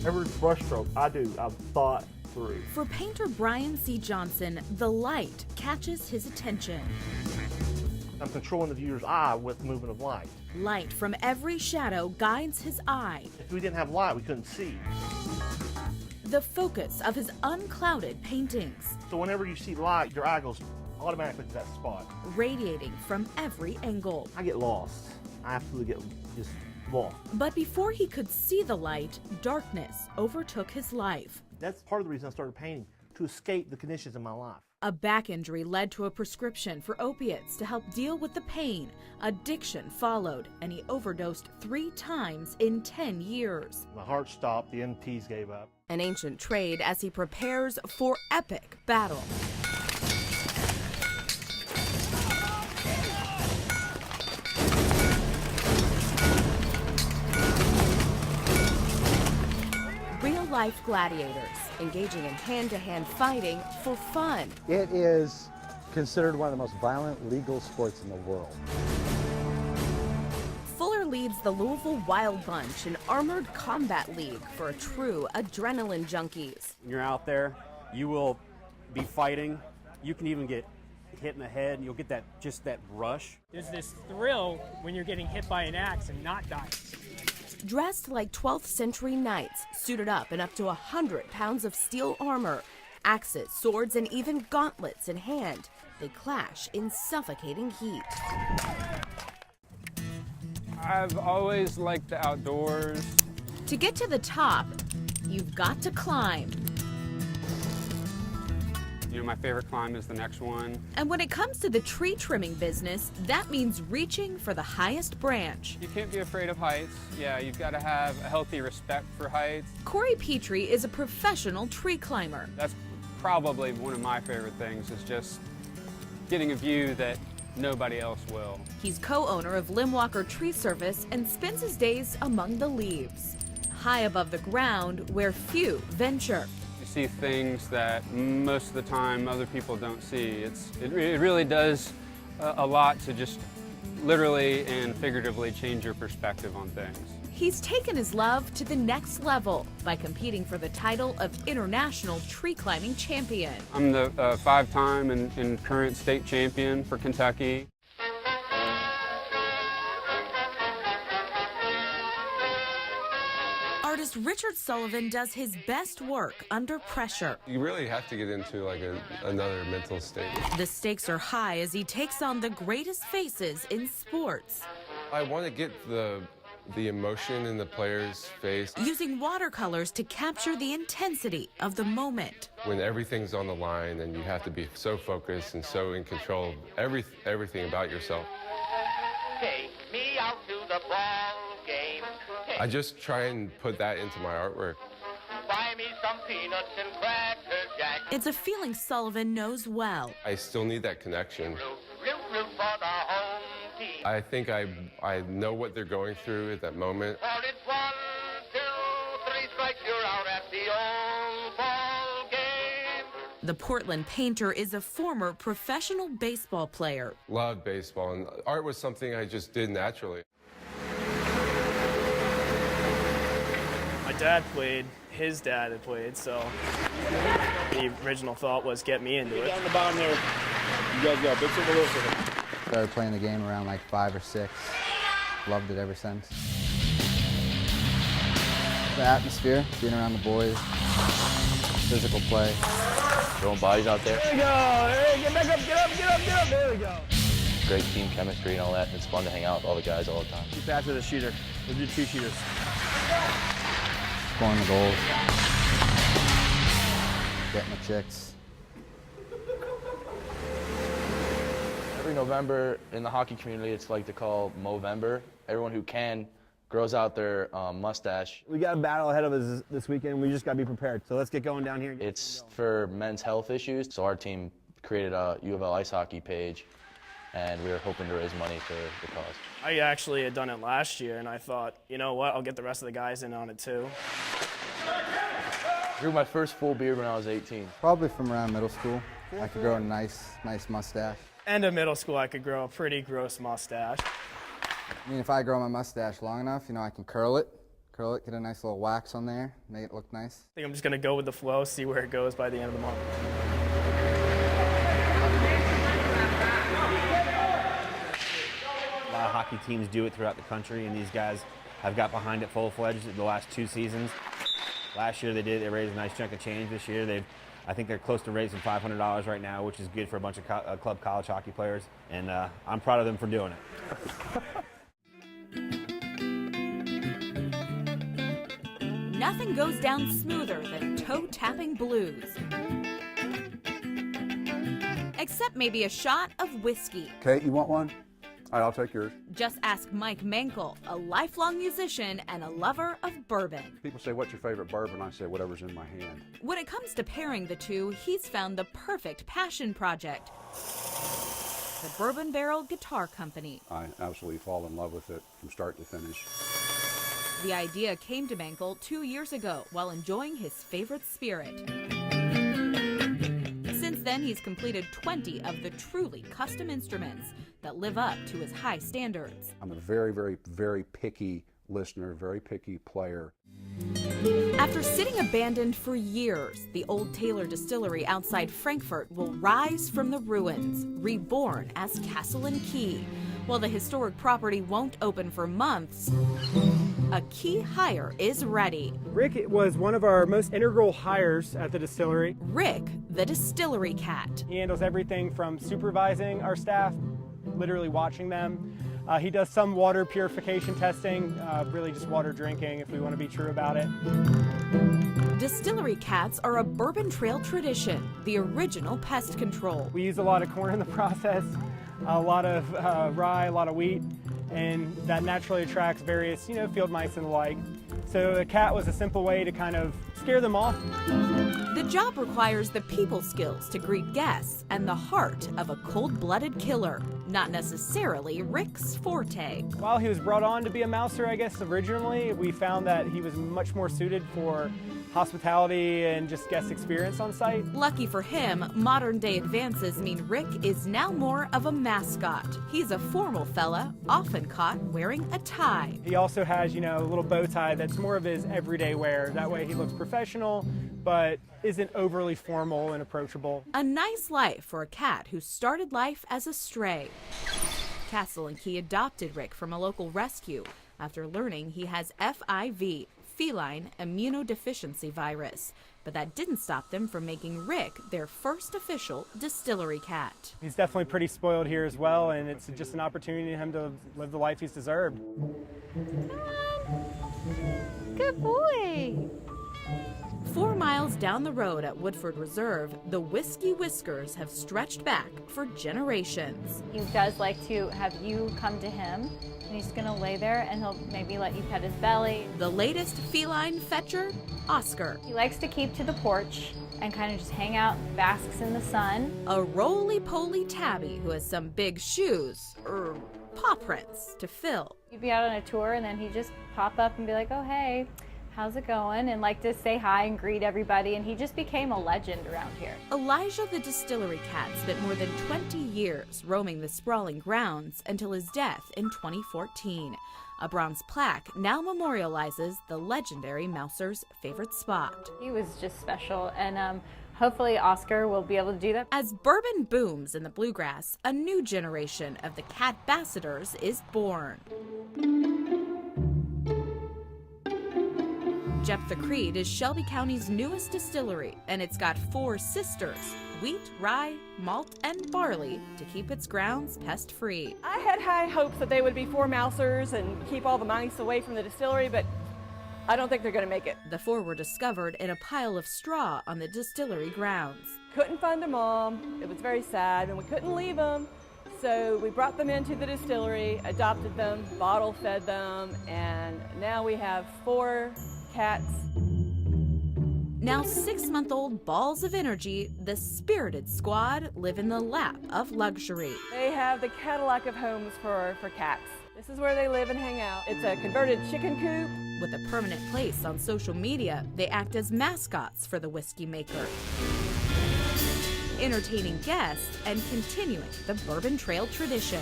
Every brush stroke I do, I've thought through. For painter Brian C. Johnson, the light catches his attention. I'm controlling the viewer's eye with movement of light. Light from every shadow guides his eye. If we didn't have light, we couldn't see. The focus of his unclouded paintings. So whenever you see light, your eye goes automatically to that spot. Radiating from every angle. I get lost. I absolutely get just lost. But before he could see the light, darkness overtook his life. That's part of the reason I started painting, to escape the conditions in my life. A back injury led to a prescription for opiates to help deal with the pain. Addiction followed, and he overdosed 3 times in 10 years. My heart stopped, the NPs gave up. An ancient trade as he prepares for epic battle. Real-life gladiators engaging in hand-to-hand fighting for fun. It is considered one of the most violent legal sports in the world. Fuller leads the Louisville Wild Bunch, an armored combat league for true adrenaline junkies. When you're out there, you will be fighting. You can even get hit in the head, and you'll get just that rush. There's this thrill when you're getting hit by an axe and not dying. Dressed like 12th century knights, suited up in up to 100 pounds of steel armor, axes, swords, and even gauntlets in hand, they clash in suffocating heat. I've always liked the outdoors. To get to the top, you've got to climb. You know, my favorite climb is the next one. And when it comes to the tree trimming business, that means reaching for the highest branch. You can't be afraid of heights. Yeah, you've got to have a healthy respect for heights. Corey Petrie is a professional tree climber. That's probably one of my favorite things, is just getting a view that nobody else will. He's co-owner of Limwalker Tree Service and spends his days among the leaves, high above the ground where few venture. You see things that most of the time other people don't see. It really does a lot to just literally and figuratively change your perspective on things. He's taken his love to the next level by competing for the title of International Tree Climbing Champion. I'm the 5-time and current state champion for Kentucky. Artist Richard Sullivan does his best work under pressure. You really have to get into like another mental state. The stakes are high as he takes on the greatest faces in sports. I want to get the emotion in the player's face. Using watercolors to capture the intensity of the moment. When everything's on the line and you have to be so focused and so in control of everything about yourself. Take me out to the ball game. I just try and put that into my artwork. Buy me some peanuts and Cracker Jack. It's a feeling Sullivan knows well. I still need that connection. Root for the home team. I think I know what they're going through at that moment. Well, it's 1, 2, 3 strikes, you're out at the old ball game. The Portland painter is a former professional baseball player. Loved baseball, and art was something I just did naturally. My dad played, his dad had played, so the original thought was get me into it. Down the bottom there. You guys got big circle, little circle. Started playing the game around like 5 or 6. Loved it ever since. The atmosphere, being around the boys, physical play. Throwing bodies out there. There we go! Hey, get back up, get up, get up, get up! There we go. Great team chemistry and all that. It's fun to hang out with all the guys all the time. Keep after the shooter. We'll do 2 shooters. Scoring the goals. Getting the chicks. Every November in the hockey community, it's like to call Movember. Everyone who can grows out their mustache. We got a battle ahead of us this weekend. We just got to be prepared. So let's get going down here. It's for men's health issues. So our team created a U of L ice hockey page, and we were hoping to raise money for the cause. I actually had done it last year, and I thought, you know what, I'll get the rest of the guys in on it too. I grew my first full beard when I was 18. Probably from around middle school. I could grow a nice mustache. End of middle school, I could grow a pretty gross mustache. I mean, if I grow my mustache long enough, you know, I can curl it Curl it, get a nice little wax on there, make it look nice. I think I'm just going to go with the flow, see where it goes by the end of the month. A lot of hockey teams do it throughout the country, and these guys have got behind it full-fledged the last 2 seasons. Last year they raised a nice chunk of change. This year I think they're close to raising $500 right now, which is good for a bunch of club college hockey players, and I'm proud of them for doing it. Nothing goes down smoother than toe-tapping blues. Except maybe a shot of whiskey. Kate, you want one? All right, I'll take yours. Just ask Mike Mankel, a lifelong musician and a lover of bourbon. People say, what's your favorite bourbon? I say, whatever's in my hand. When it comes to pairing the two, he's found the perfect passion project. The Bourbon Barrel Guitar Company. I absolutely fall in love with it from start to finish. The idea came to Mankel 2 years ago while enjoying his favorite spirit. Since then, he's completed 20 of the truly custom instruments that live up to his high standards. I'm a very, very, very picky listener, very picky player. After sitting abandoned for years, the old Taylor Distillery outside Frankfurt will rise from the ruins, reborn as Castle and Key. While the historic property won't open for months, a key hire is ready. Rick was one of our most integral hires at the distillery. Rick, the distillery cat. He handles everything from supervising our staff, literally watching them. He does some water purification testing, really just water drinking if we want to be true about it. Distillery cats are a Bourbon Trail tradition, the original pest control. We use a lot of corn in the process, a lot of rye, a lot of wheat, and that naturally attracts various, field mice and the like. So a cat was a simple way to kind of scare them off. The job requires the people skills to greet guests and the heart of a cold-blooded killer, not necessarily Rick's forte. While he was brought on to be a mouser, I guess, originally, we found that he was much more suited for hospitality and just guest experience on site. Lucky for him, modern-day advances mean Rick is now more of a mascot. He's a formal fella, often caught wearing a tie. He also has, a little bow tie that's more of his everyday wear. That way he looks professional, but isn't overly formal and approachable. A nice life for a cat who started life as a stray. Castle and Key adopted Rick from a local rescue after learning he has FIV, feline immunodeficiency virus. But that didn't stop them from making Rick their first official distillery cat. He's definitely pretty spoiled here as well, and it's just an opportunity for him to live the life he's deserved. Good boy. 4 miles down the road at Woodford Reserve, the Whiskey Whiskers have stretched back for generations. He does like to have you come to him, and he's going to lay there and he'll maybe let you pet his belly. The latest feline fetcher, Oscar. He likes to keep to the porch and kind of just hang out, basks in the sun. A roly-poly tabby who has some big shoes, or paw prints, to fill. You'd be out on a tour and then he'd just pop up and be like, oh, hey, how's it going? And like to say hi and greet everybody, and he just became a legend around here. Elijah the distillery cat spent more than 20 years roaming the sprawling grounds until his death in 2014. A bronze plaque now memorializes the legendary mouser's favorite spot. He was just special, and hopefully Oscar will be able to do that. As bourbon booms in the bluegrass, a new generation of the cat ambassadors is born. Jephthah Creed is Shelby County's newest distillery, and it's got 4 sisters: wheat, rye, malt, and barley to keep its grounds pest-free. I had high hopes that they would be 4 mousers and keep all the mice away from the distillery, but I don't think they're going to make it. The 4 were discovered in a pile of straw on the distillery grounds. Couldn't find their mom. It was very sad, and we couldn't leave them. So we brought them into the distillery, adopted them, bottle fed them, and now we have 4 cats. Now 6-month-old balls of energy, the spirited squad live in the lap of luxury. They have the Cadillac of homes for cats. This is where they live and hang out. It's a converted chicken coop. With a permanent place on social media, they act as mascots for the whiskey maker, entertaining guests and continuing the Bourbon Trail tradition.